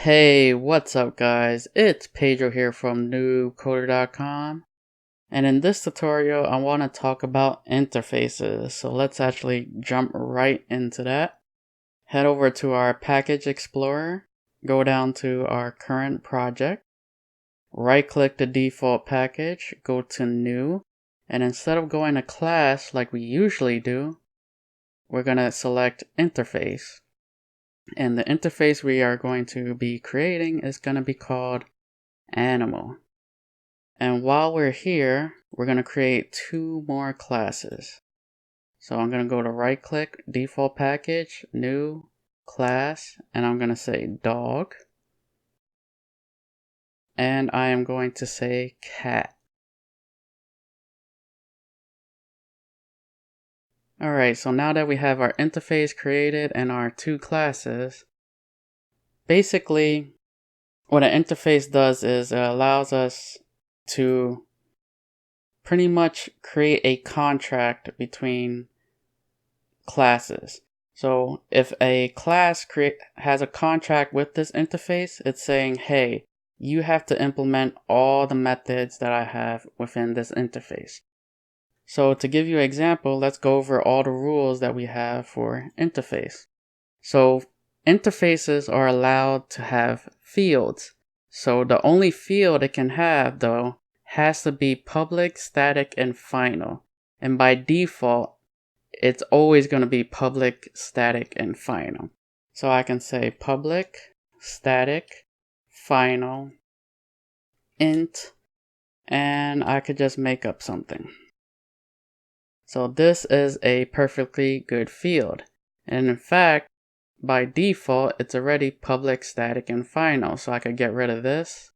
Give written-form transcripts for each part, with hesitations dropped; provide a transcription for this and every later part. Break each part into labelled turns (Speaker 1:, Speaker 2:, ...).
Speaker 1: Hey, what's up guys? It's Pedro here from NoobCoder.com, and in this tutorial I want to talk about interfaces. So let's actually jump right into that. Head over to our package explorer, go down to our current project, right click the default package, go to new, and instead of going to class like we usually do, we're going to select interface. And the interface we are going to be creating is going to be called animal. And while we're here, we're going to create two more classes. So I'm going to go to right click, default package, new class, and I'm going to say dog. And I am going to say cat. Alright, so now that we have our interface created and our two classes, basically what an interface does is it allows us to pretty much create a contract between classes. So if a class has a contract with this interface, it's saying, hey, you have to implement all the methods that I have within this interface. So to give you an example, let's go over all the rules that we have for interface. So interfaces are allowed to have fields. So the only field it can have, though, has to be public, static, and final. And by default, it's always going to be public, static, and final. So I can say public, static, final, int, and I could just make up something. So this is a perfectly good field. And in fact, by default, it's already public, static, and final. So I could get rid of this.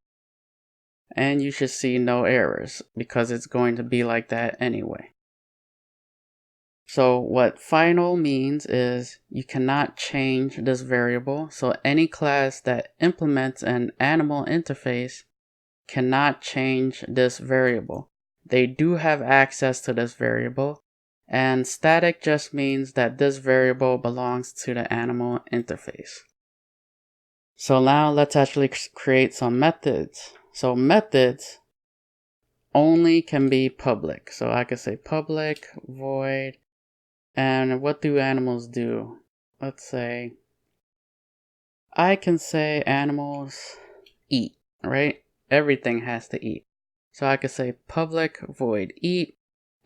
Speaker 1: And you should see no errors because it's going to be like that anyway. So what final means is you cannot change this variable. So any class that implements an animal interface cannot change this variable. They do have access to this variable. And static just means that this variable belongs to the animal interface. So now let's actually create some methods. So methods only can be public. So I could say public void. And what do animals do? Let's say I can say animals eat, right? Everything has to eat. So I could say public void eat.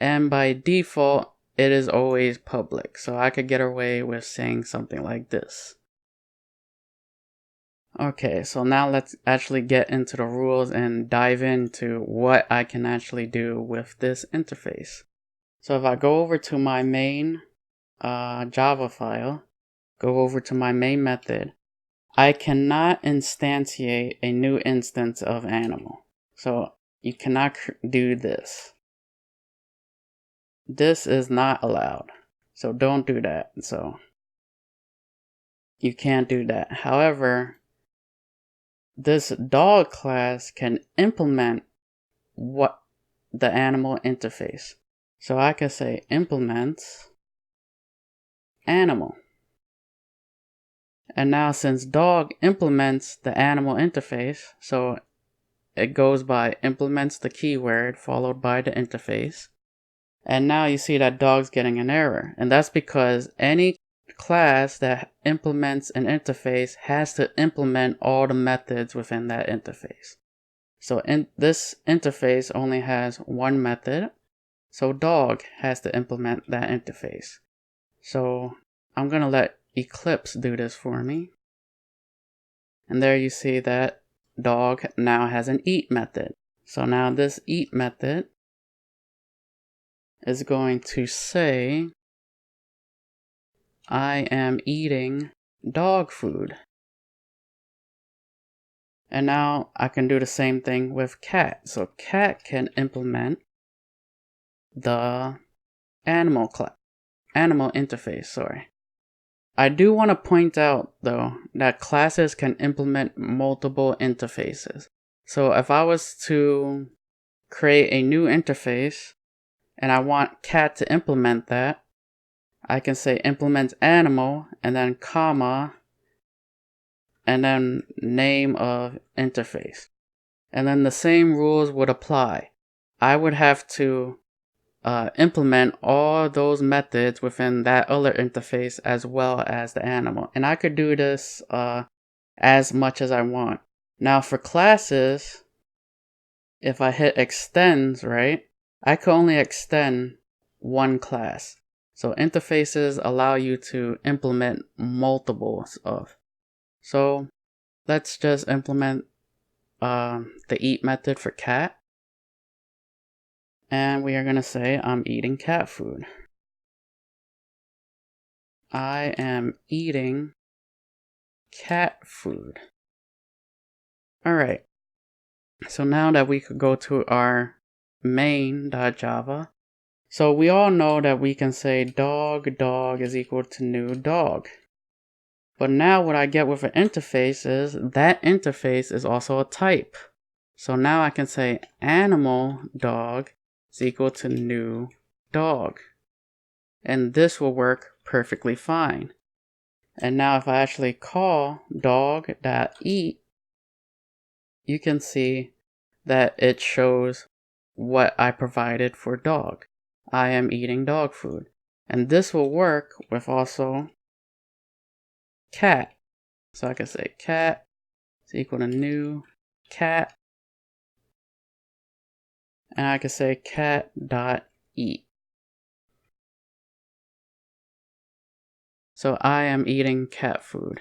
Speaker 1: And by default, it is always public. So I could get away with saying something like this. Okay, so now let's actually get into the rules and dive into what I can actually do with this interface. So if I go over to my main Java file, go over to my main method, I cannot instantiate a new instance of animal. So you cannot do this. This is not allowed. So don't do that. So you can't do that. However, this dog class can implement what the animal interface. So I can say implements animal. And now since dog implements the animal interface, so it goes by implements the keyword followed by the interface. And now you see that dog's getting an error. And that's because any class that implements an interface has to implement all the methods within that interface. So this interface only has one method. So dog has to implement that interface. So I'm going to let Eclipse do this for me. And there you see that dog now has an eat method. So now this eat method is going to say, I am eating dog food. And now I can do the same thing with cat. So cat can implement the animal interface, sorry. I do want to point out though that classes can implement multiple interfaces. So if I was to create a new interface and I want cat to implement that, I can say implement animal and then comma and then name of interface. And then the same rules would apply. I would have to implement all those methods within that other interface as well as the animal. And I could do this as much as I want. Now for classes, if I hit extends, right, I can only extend one class. So interfaces allow you to implement multiples of. So let's just implement the eat method for cat. And we are going to say I'm eating cat food. I am eating cat food. Alright. So now that we could go to our main.java. So we all know that we can say dog is equal to new dog. But now what I get with an interface is that interface is also a type. So now I can say animal dog is equal to new dog. And this will work perfectly fine. And now if I actually call dog.eat, you can see that it shows what I provided for dog. I am eating dog food. And this will work with also cat. So I can say cat is equal to new cat. And I can say cat.eat. So I am eating cat food.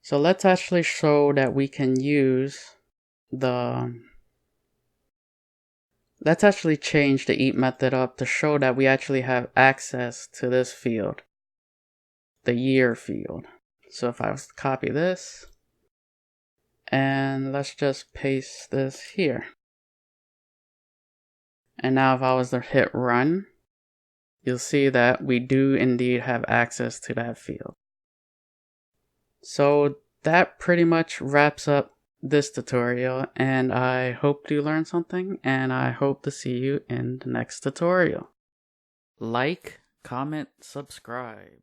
Speaker 1: So let's actually show that we can use let's actually change the eat method up to show that we actually have access to this field, the year field. So if I was to copy this, and let's just paste this here. And now if I was to hit run, you'll see that we do indeed have access to that field. So that pretty much wraps up this tutorial, and I hope you learned something, and I hope to see you in the next tutorial. Like, comment, subscribe.